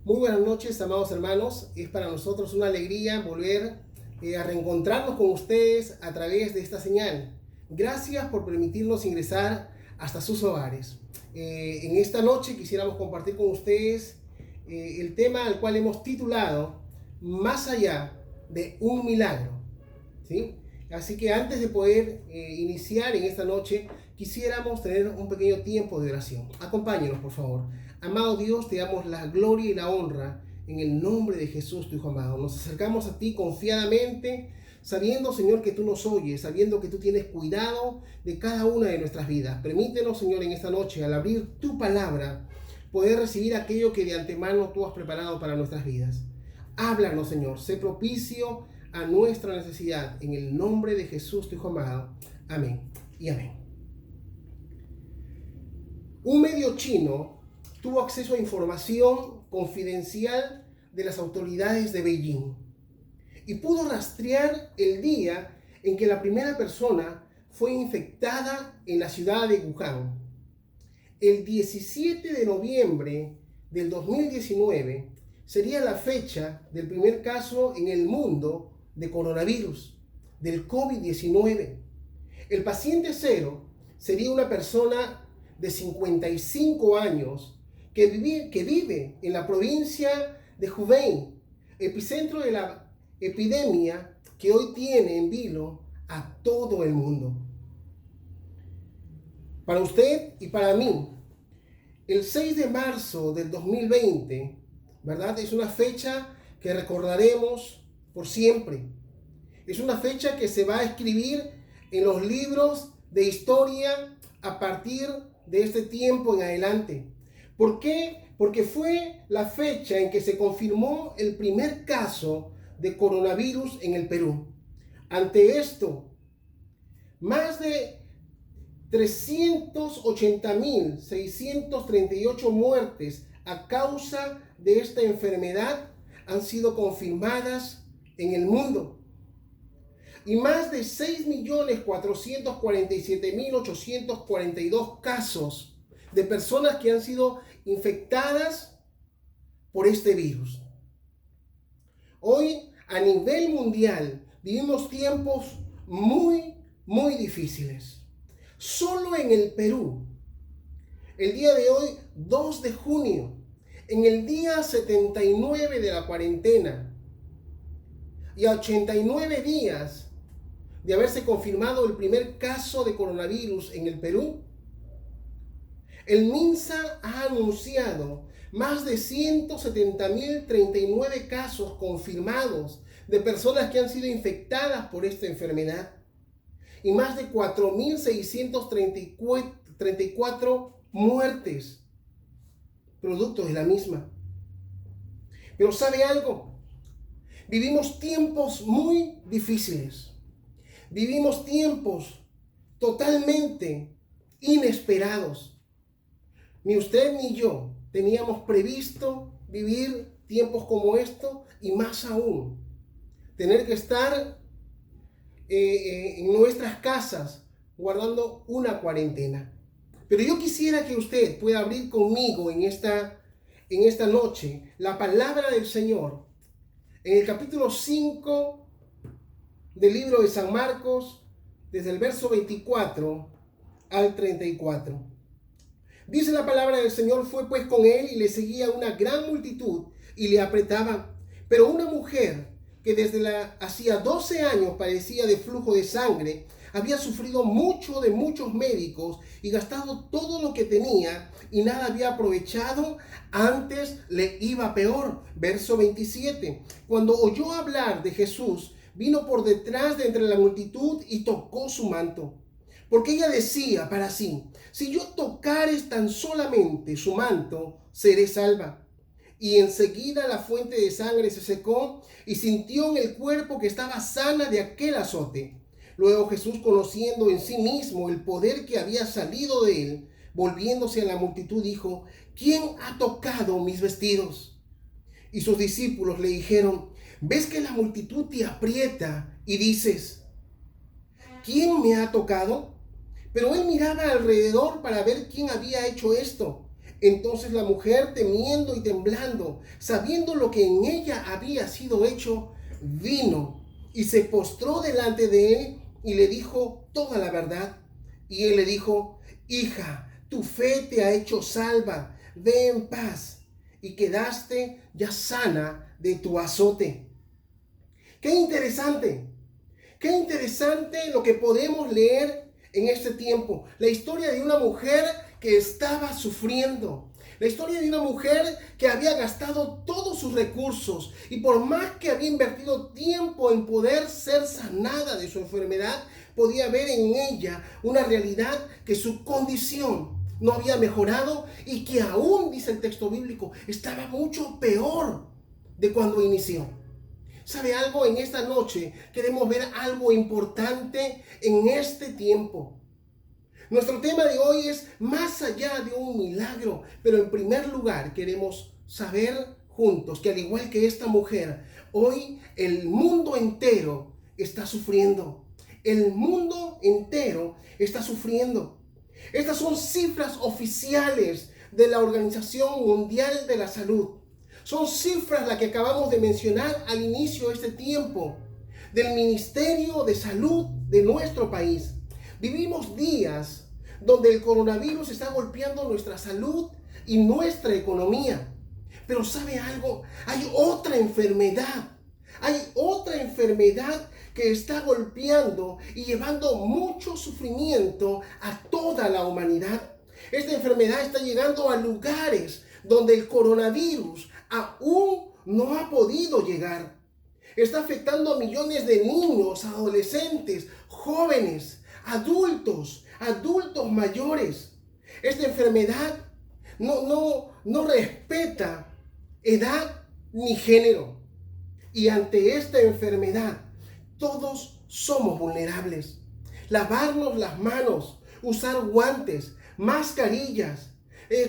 Muy buenas noches, amados hermanos. Es para nosotros una alegría volver a reencontrarnos con ustedes a través de esta señal. Gracias por permitirnos ingresar hasta sus hogares. En esta noche quisiéramos compartir con ustedes el tema al cual hemos titulado Más allá de un milagro. ¿Sí? Así que antes de poder iniciar en esta noche, quisiéramos tener un pequeño tiempo de oración. Acompáñenos, por favor. Amado Dios, te damos la gloria y la honra en el nombre de Jesús, tu Hijo amado. Nos acercamos a ti confiadamente, sabiendo, Señor, que tú nos oyes, sabiendo que tú tienes cuidado de cada una de nuestras vidas. Permítenos, Señor, en esta noche, al abrir tu palabra, poder recibir aquello que de antemano tú has preparado para nuestras vidas. Háblanos, Señor, sé propicio a nuestra necesidad, en el nombre de Jesús, tu Hijo amado. Amén y amén. Un medio chino tuvo acceso a información confidencial de las autoridades de Beijing y pudo rastrear el día en que la primera persona fue infectada en la ciudad de Wuhan. El 17 de noviembre del 2019 sería la fecha del primer caso en el mundo de coronavirus, del COVID-19. El paciente cero sería una persona de 55 años que vive en la provincia de Hubei, epicentro de la epidemia que hoy tiene en vilo a todo el mundo. Para usted y para mí, el 6 de marzo del 2020, ¿verdad? Es una fecha que recordaremos por siempre. Es una fecha que se va a escribir en los libros de historia a partir de este tiempo en adelante. ¿Por qué? Porque fue la fecha en que se confirmó el primer caso de coronavirus en el Perú. Ante esto, más de 380.638 muertes a causa de esta enfermedad han sido confirmadas en el mundo. Y más de 6.447.842 casos de personas que han sido infectadas por este virus. Hoy, a nivel mundial, vivimos tiempos muy difíciles. Solo en el Perú, el día de hoy, 2 de junio, en el día 79 de la cuarentena y a 89 días de haberse confirmado el primer caso de coronavirus en el Perú, el MINSA ha anunciado más de 170.039 casos confirmados de personas que han sido infectadas por esta enfermedad y más de 4.634 muertes producto de la misma. Pero ¿sabe algo? Vivimos tiempos muy difíciles. Vivimos tiempos totalmente inesperados. Ni usted ni yo teníamos previsto vivir tiempos como esto y más aún, tener que estar en nuestras casas guardando una cuarentena. Pero yo quisiera que usted pueda abrir conmigo en esta noche la palabra del Señor en el capítulo 5 del libro de San Marcos, desde el verso 24 al 34. Dice la palabra del Señor: fue pues con él y le seguía una gran multitud y le apretaban. Pero una mujer que hacía 12 años padecía de flujo de sangre, había sufrido mucho de muchos médicos y gastado todo lo que tenía y nada había aprovechado, antes le iba peor. Verso 27. Cuando oyó hablar de Jesús, vino por detrás de entre la multitud y tocó su manto. Porque ella decía para sí: si yo tocares tan solamente su manto, seré salva. Y enseguida la fuente de sangre se secó y sintió en el cuerpo que estaba sana de aquel azote. Luego Jesús, conociendo en sí mismo el poder que había salido de él, volviéndose a la multitud, dijo: ¿quién ha tocado mis vestidos? Y sus discípulos le dijeron: ¿ves que la multitud te aprieta y dices: ¿quién me ha tocado? Pero él miraba alrededor para ver quién había hecho esto. Entonces la mujer, temiendo y temblando, sabiendo lo que en ella había sido hecho, vino y se postró delante de él y le dijo toda la verdad. Y él le dijo: hija, tu fe te ha hecho salva, ve en paz, y quedaste ya sana de tu azote. Qué interesante lo que podemos leer en este tiempo. La historia de una mujer que estaba sufriendo. La historia de una mujer que había gastado todos sus recursos y por más que había invertido tiempo en poder ser sanada de su enfermedad, podía ver en ella una realidad que su condición no había mejorado y que aún, dice el texto bíblico, estaba mucho peor de cuando inició. ¿Sabe algo? En esta noche queremos ver algo importante en este tiempo. Nuestro tema de hoy es más allá de un milagro, pero en primer lugar queremos saber juntos que al igual que esta mujer, hoy el mundo entero está sufriendo. El mundo entero está sufriendo. Estas son cifras oficiales de la Organización Mundial de la Salud. Son cifras las que acabamos de mencionar al inicio de este tiempo del Ministerio de Salud de nuestro país. Vivimos días donde el coronavirus está golpeando nuestra salud y nuestra economía. Pero ¿sabe algo? Hay otra enfermedad que está golpeando y llevando mucho sufrimiento a toda la humanidad. Esta enfermedad está llegando a lugares donde el coronavirus aún no ha podido llegar. Está afectando a millones de niños, adolescentes, jóvenes, adultos mayores. Esta enfermedad no respeta edad ni género. Y ante esta enfermedad, todos somos vulnerables. Lavarnos las manos, usar guantes, mascarillas,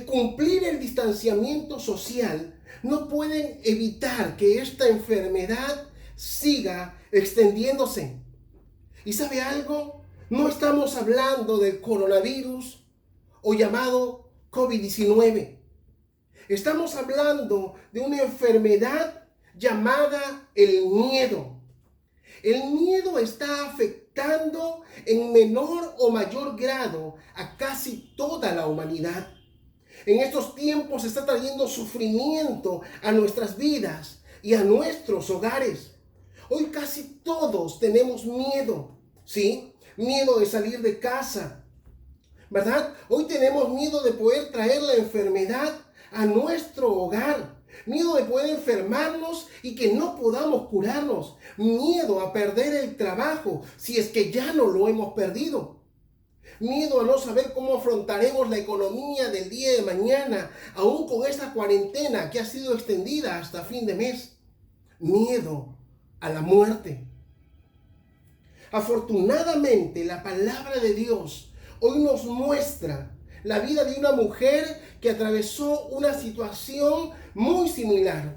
cumplir el distanciamiento social, no pueden evitar que esta enfermedad siga extendiéndose. ¿Y sabe algo? No estamos hablando del coronavirus o llamado COVID-19. Estamos hablando de una enfermedad llamada el miedo. El miedo está afectando en menor o mayor grado a casi toda la humanidad. En estos tiempos está trayendo sufrimiento a nuestras vidas y a nuestros hogares. Hoy casi todos tenemos miedo, ¿sí? Miedo de salir de casa, ¿verdad? Hoy tenemos miedo de poder traer la enfermedad a nuestro hogar. Miedo de poder enfermarnos y que no podamos curarnos. Miedo a perder el trabajo si es que ya no lo hemos perdido. Miedo a no saber cómo afrontaremos la economía del día de mañana, aún con esta cuarentena que ha sido extendida hasta fin de mes. Miedo a la muerte. Afortunadamente, la palabra de Dios hoy nos muestra la vida de una mujer que atravesó una situación muy similar.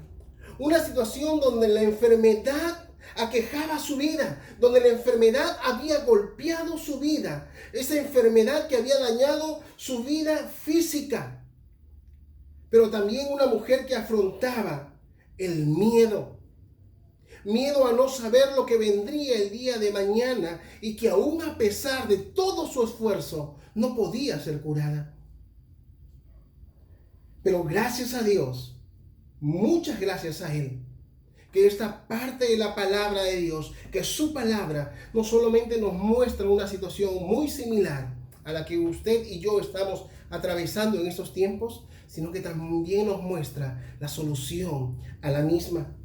Una situación donde la enfermedad aquejaba su vida, donde la enfermedad había golpeado su vida. Esa enfermedad que había dañado su vida física. Pero también una mujer que afrontaba el miedo. Miedo a no saber lo que vendría el día de mañana y que aún a pesar de todo su esfuerzo no podía ser curada. Pero gracias a Dios, muchas gracias a Él, que esta parte de la palabra de Dios, que su palabra no solamente nos muestra una situación muy similar a la que usted y yo estamos atravesando en estos tiempos, sino que también nos muestra la solución a la misma.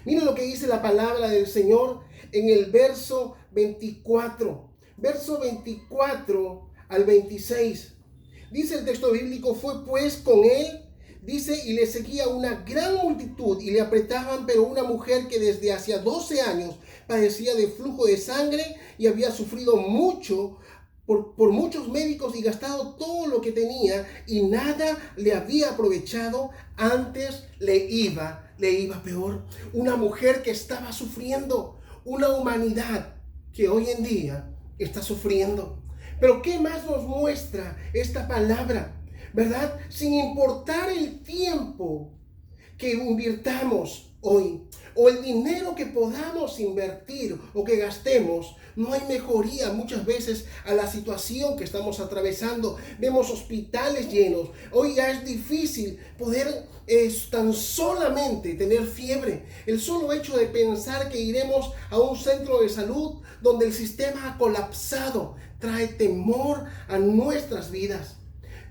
Miren lo que dice la palabra del Señor en el verso 24 al 26. Dice el texto bíblico: fue pues con él, dice, y le seguía una gran multitud y le apretaban, pero una mujer que desde hacía 12 años padecía de flujo de sangre y había sufrido mucho por muchos médicos y gastado todo lo que tenía y nada le había aprovechado, antes le iba peor. Una mujer que estaba sufriendo, una humanidad que hoy en día está sufriendo. Pero ¿qué más nos muestra esta palabra? ¿verdad? Sin importar el tiempo que invirtamos hoy o el dinero que podamos invertir o que gastemos, no hay mejoría muchas veces a la situación que estamos atravesando. Vemos hospitales llenos. Hoy ya es difícil poder tan solamente tener fiebre. El solo hecho de pensar que iremos a un centro de salud donde el sistema ha colapsado trae temor a nuestras vidas.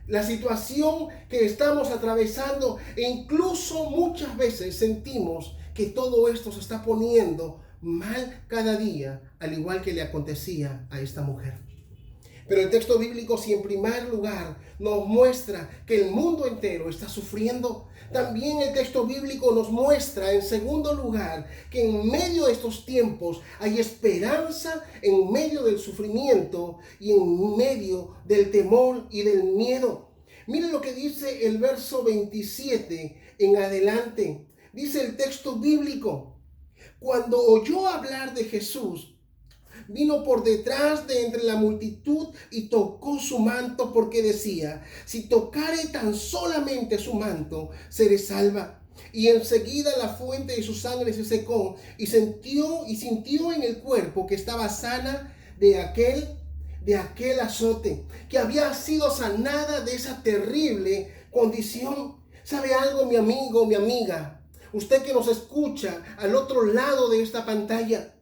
La situación que estamos atravesando e incluso muchas veces sentimos que todo esto se está poniendo mal cada día, al igual que le acontecía a esta mujer. Pero el texto bíblico, si en primer lugar nos muestra que el mundo entero está sufriendo, también el texto bíblico nos muestra en segundo lugar que en medio de estos tiempos hay esperanza en medio del sufrimiento y en medio del temor y del miedo. Miren lo que dice el verso 27 en adelante. Dice el texto bíblico: cuando oyó hablar de Jesús, vino por detrás de entre la multitud y tocó su manto, porque decía: si tocare tan solamente su manto, seré salva. Y enseguida la fuente de su sangre se secó y sintió en el cuerpo que estaba sana de aquel azote, que había sido sanada de esa terrible condición. ¿Sabe algo, mi amigo, mi amiga? Usted que nos escucha al otro lado de esta pantalla,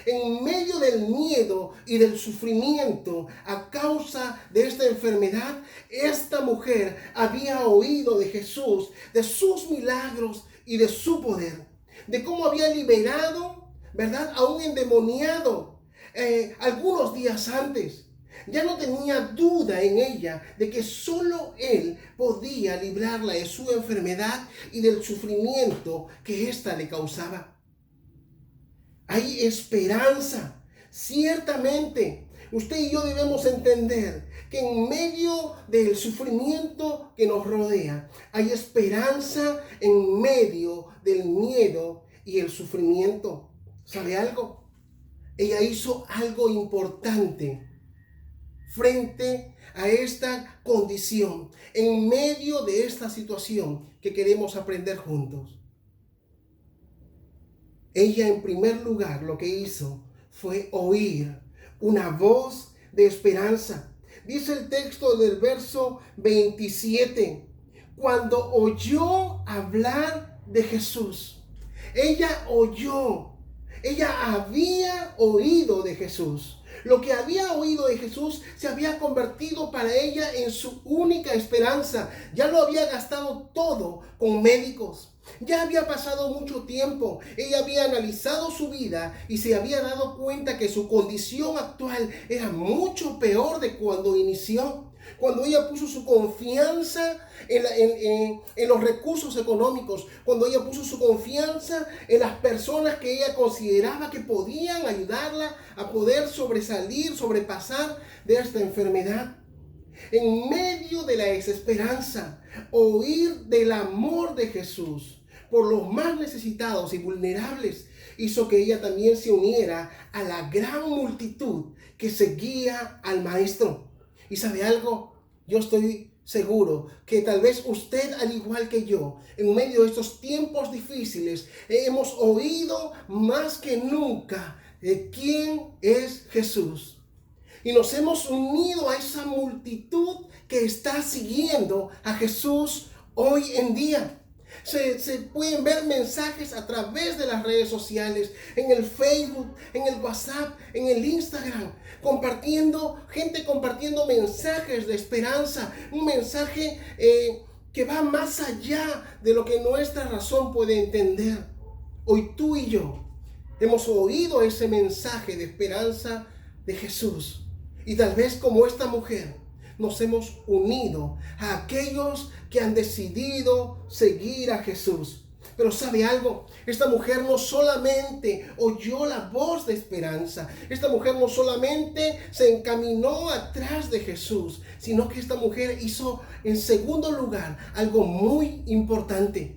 en medio del miedo y del sufrimiento a causa de esta enfermedad, esta mujer había oído de Jesús, de sus milagros y de su poder, de cómo había liberado, ¿verdad?, a un endemoniado algunos días antes. Ya no tenía duda en ella de que solo Él podía librarla de su enfermedad y del sufrimiento que ésta le causaba. Hay esperanza. Ciertamente, usted y yo debemos entender que en medio del sufrimiento que nos rodea, hay esperanza en medio del miedo y el sufrimiento. ¿Sabe algo? Ella hizo algo importante frente a esta condición, en medio de esta situación que queremos aprender juntos. Ella, en primer lugar, lo que hizo fue oír una voz de esperanza. Dice el texto del verso 27, cuando oyó hablar de Jesús. Ella había oído de Jesús. Lo que había oído de Jesús se había convertido para ella en su única esperanza. Ya lo había gastado todo con médicos. Ya había pasado mucho tiempo. Ella había analizado su vida y se había dado cuenta que su condición actual era mucho peor de cuando inició. Cuando ella puso su confianza en los recursos económicos, cuando ella puso su confianza en las personas que ella consideraba que podían ayudarla a poder sobresalir, sobrepasar de esta enfermedad. En medio de la desesperanza, oír del amor de Jesús por los más necesitados y vulnerables hizo que ella también se uniera a la gran multitud que seguía al Maestro. ¿Y sabe algo? Yo estoy seguro que tal vez usted, al igual que yo, en medio de estos tiempos difíciles, hemos oído más que nunca de quién es Jesús. Y nos hemos unido a esa multitud que está siguiendo a Jesús hoy en día. Se pueden ver mensajes a través de las redes sociales, en el Facebook, en el WhatsApp, en el Instagram, gente compartiendo mensajes de esperanza, un mensaje que va más allá de lo que nuestra razón puede entender. Hoy tú y yo hemos oído ese mensaje de esperanza de Jesús y tal vez como esta mujer nos hemos unido a aquellos que han decidido seguir a Jesús. Pero ¿sabe algo? Esta mujer no solamente oyó la voz de esperanza, esta mujer no solamente se encaminó atrás de Jesús, sino que esta mujer hizo en segundo lugar algo muy importante.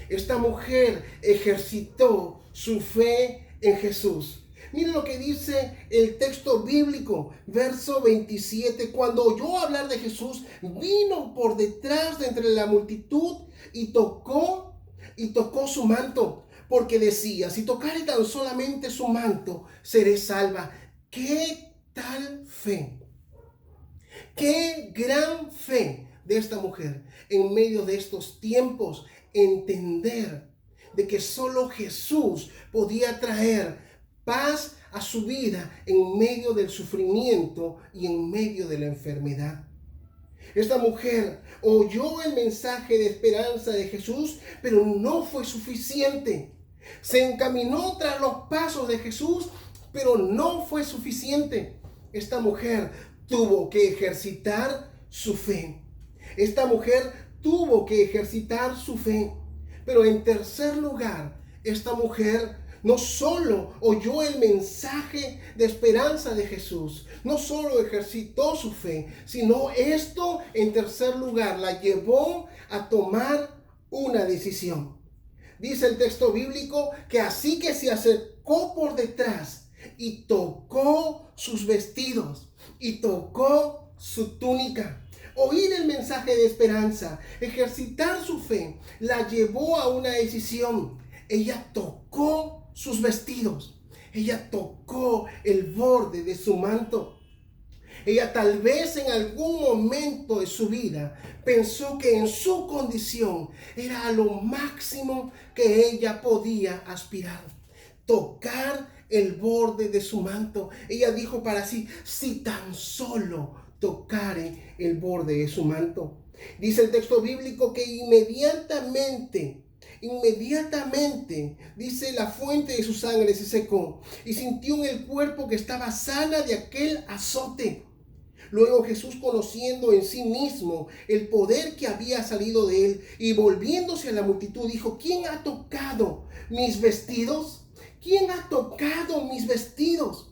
Esta mujer ejercitó su fe en Jesús. Mire lo que dice el texto bíblico, verso 27. Cuando oyó hablar de Jesús, vino por detrás de entre la multitud y tocó su manto, porque decía, si tocare tan solamente su manto, seré salva. ¿Qué tal fe? ¡Qué gran fe de esta mujer en medio de estos tiempos! Entender de que solo Jesús podía traer paz a su vida en medio del sufrimiento y en medio de la enfermedad. Esta mujer oyó el mensaje de esperanza de Jesús, pero no fue suficiente. Se encaminó tras los pasos de Jesús, pero no fue suficiente. Esta mujer tuvo que ejercitar su fe. Esta mujer tuvo que ejercitar su fe. Pero en tercer lugar, esta mujer no solo oyó el mensaje de esperanza de Jesús, no solo ejercitó su fe, sino esto en tercer lugar la llevó a tomar una decisión. Dice el texto bíblico que así que se acercó por detrás y tocó sus vestidos y tocó su túnica. Oír el mensaje de esperanza, ejercitar su fe, la llevó a una decisión. Ella tocó sus vestidos. Ella tocó el borde de su manto. Ella tal vez en algún momento de su vida pensó que en su condición era lo máximo que ella podía aspirar. Tocar el borde de su manto. Ella dijo para sí, si tan solo tocare el borde de su manto. Dice el texto bíblico que inmediatamente, dice, la fuente de su sangre se secó y sintió en el cuerpo que estaba sana de aquel azote. Luego Jesús, conociendo en sí mismo el poder que había salido de él y volviéndose a la multitud, dijo, ¿quién ha tocado mis vestidos? ¿Quién ha tocado mis vestidos?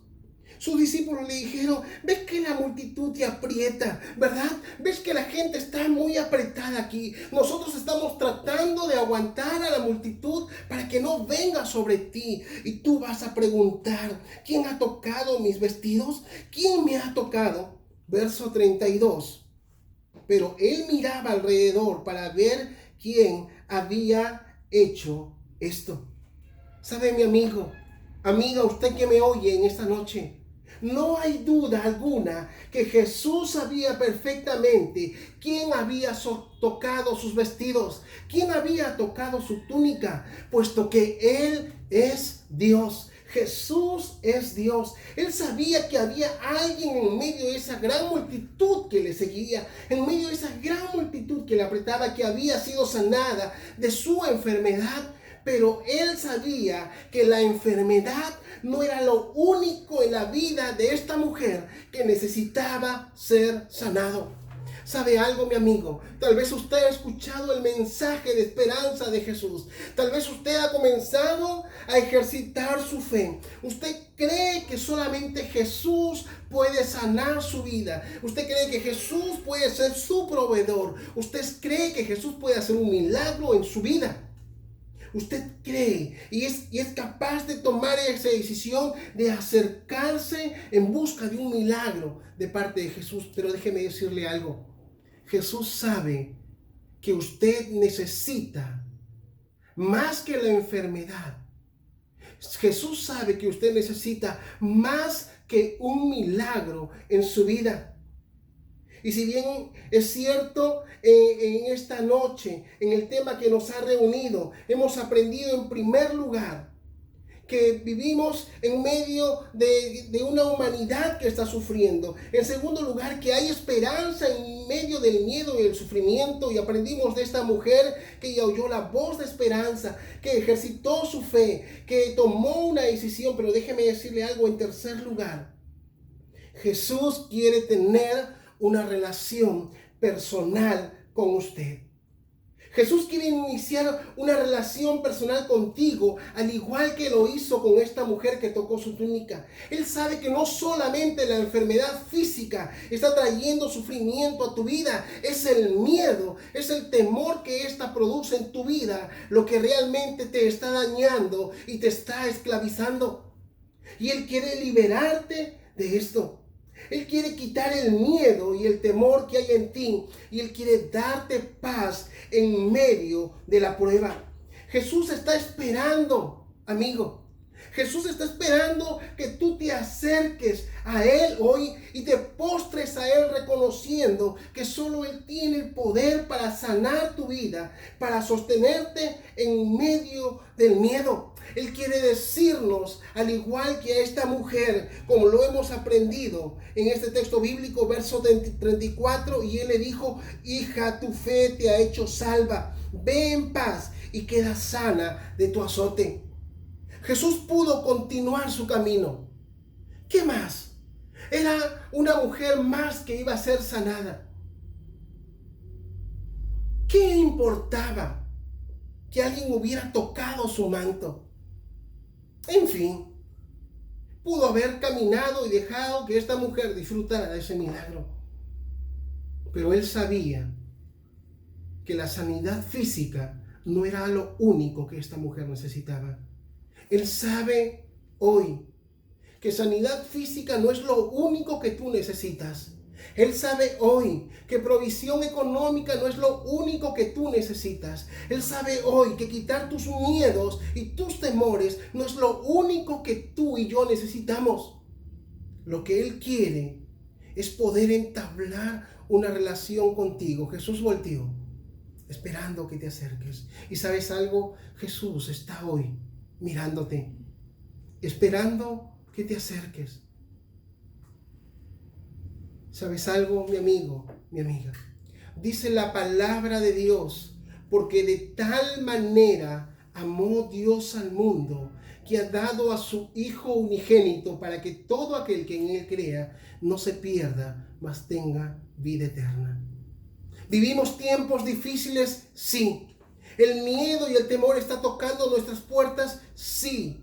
Sus discípulos le dijeron, ves que la multitud te aprieta, ¿verdad? Ves que la gente está muy apretada aquí. Nosotros estamos tratando de aguantar a la multitud para que no venga sobre ti. Y tú vas a preguntar, ¿quién ha tocado mis vestidos? ¿Quién me ha tocado? Verso 32. Pero él miraba alrededor para ver quién había hecho esto. ¿Sabe, mi amigo? Amiga, usted que me oye en esta noche, no hay duda alguna que Jesús sabía perfectamente quién había tocado sus vestidos, quién había tocado su túnica, puesto que Él es Dios. Jesús es Dios. Él sabía que había alguien en medio de esa gran multitud que le seguía, en medio de esa gran multitud que le apretaba, que había sido sanada de su enfermedad. Pero él sabía que la enfermedad no era lo único en la vida de esta mujer que necesitaba ser sanado. ¿Sabe algo, mi amigo? Tal vez usted ha escuchado el mensaje de esperanza de Jesús. Tal vez usted ha comenzado a ejercitar su fe. Usted cree que solamente Jesús puede sanar su vida. Usted cree que Jesús puede ser su proveedor. Usted cree que Jesús puede hacer un milagro en su vida. Usted cree y es capaz de tomar esa decisión de acercarse en busca de un milagro de parte de Jesús. Pero déjeme decirle algo. Jesús sabe que usted necesita más que la enfermedad. Jesús sabe que usted necesita más que un milagro en su vida. Y si bien es cierto, en esta noche, en el tema que nos ha reunido, hemos aprendido en primer lugar que vivimos en medio de una humanidad que está sufriendo. En segundo lugar, que hay esperanza en medio del miedo y el sufrimiento. Y aprendimos de esta mujer que ya oyó la voz de esperanza, que ejercitó su fe, que tomó una decisión. Pero déjeme decirle algo en tercer lugar. Jesús quiere tener una relación personal con usted. Jesús quiere iniciar una relación personal contigo, al igual que lo hizo con esta mujer que tocó su túnica. Él sabe que no solamente la enfermedad física está trayendo sufrimiento a tu vida, es el miedo, es el temor que ésta produce en tu vida, lo que realmente te está dañando y te está esclavizando. Y Él quiere liberarte de esto. Él quiere quitar el miedo y el temor que hay en ti. Y Él quiere darte paz en medio de la prueba. Jesús está esperando, amigo. Jesús está esperando que tú te acerques a Él hoy y te postres a Él reconociendo que solo Él tiene el poder para sanar tu vida, para sostenerte en medio del miedo. Él quiere decirnos, al igual que a esta mujer, como lo hemos aprendido en este texto bíblico, verso 34, y Él le dijo: hija, tu fe te ha hecho salva, ve en paz y queda sana de tu azote. Jesús pudo continuar su camino. ¿Qué más? Era una mujer más que iba a ser sanada. ¿Qué importaba que alguien hubiera tocado su manto? En fin, pudo haber caminado y dejado que esta mujer disfrutara de ese milagro. Pero él sabía que la sanidad física no era lo único que esta mujer necesitaba. Él sabe hoy que sanidad física no es lo único que tú necesitas. Él sabe hoy que provisión económica no es lo único que tú necesitas. Él sabe hoy que quitar tus miedos y tus temores no es lo único que tú y yo necesitamos. Lo que Él quiere es poder entablar una relación contigo. Jesús volteó, esperando que te acerques. ¿Y sabes algo? Jesús está hoy mirándote, esperando que te acerques. ¿Sabes algo, mi amigo, mi amiga? Dice la palabra de Dios: porque de tal manera amó Dios al mundo, que ha dado a su Hijo unigénito, para que todo aquel que en Él crea no se pierda, mas tenga vida eterna. ¿Vivimos tiempos difíciles? Sí. ¿El miedo y el temor está tocando nuestras puertas? Sí.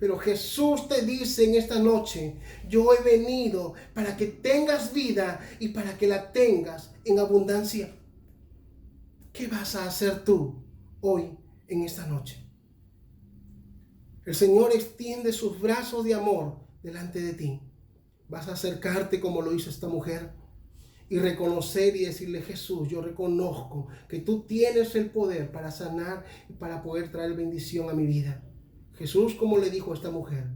Pero Jesús te dice en esta noche: yo he venido para que tengas vida y para que la tengas en abundancia. ¿Qué vas a hacer tú hoy en esta noche? El Señor extiende sus brazos de amor delante de ti. ¿Vas a acercarte como lo hizo esta mujer y reconocer y decirle: Jesús, yo reconozco que tú tienes el poder para sanar y para poder traer bendición a mi vida? Jesús, como le dijo a esta mujer,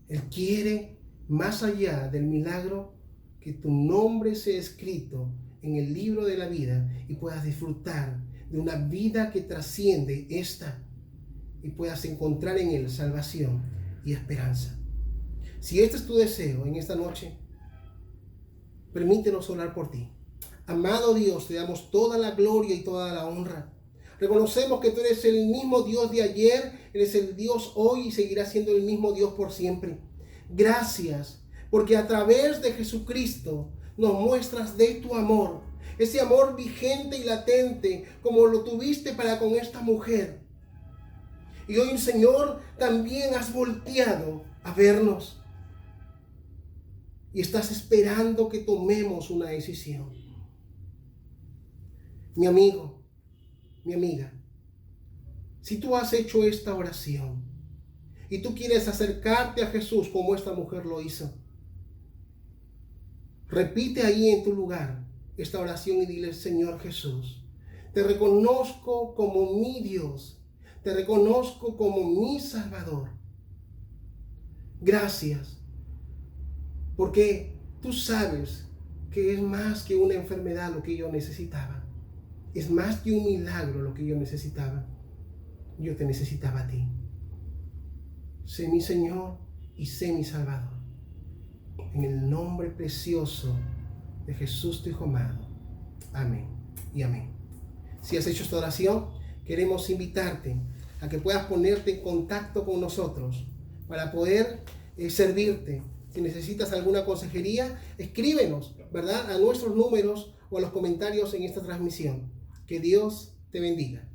Él quiere, más allá del milagro, que tu nombre sea escrito en el libro de la vida y puedas disfrutar de una vida que trasciende esta y puedas encontrar en Él salvación y esperanza. Si este es tu deseo en esta noche, permítenos orar por ti. Amado Dios, te damos toda la gloria y toda la honra. Reconocemos que tú eres el mismo Dios de ayer, eres el Dios hoy y seguirás siendo el mismo Dios por siempre. Gracias, porque a través de Jesucristo nos muestras de tu amor, ese amor vigente y latente como lo tuviste para con esta mujer. Y hoy, Señor, también has volteado a vernos y estás esperando que tomemos una decisión. Mi amigo, mi amiga, si tú has hecho esta oración y tú quieres acercarte a Jesús como esta mujer lo hizo, repite ahí en tu lugar esta oración y dile: Señor Jesús, te reconozco como mi Dios, te reconozco como mi Salvador. Gracias, porque tú sabes que es más que una enfermedad lo que yo necesitaba. Es más que un milagro lo que yo necesitaba. Yo te necesitaba a ti. Sé mi Señor y sé mi Salvador. En el nombre precioso de Jesús, tu Hijo amado. Amén y amén. Si has hecho esta oración, queremos invitarte a que puedas ponerte en contacto con nosotros para poder servirte. Si necesitas alguna consejería, escríbenos, ¿verdad?, a nuestros números o a los comentarios en esta transmisión. Que Dios te bendiga.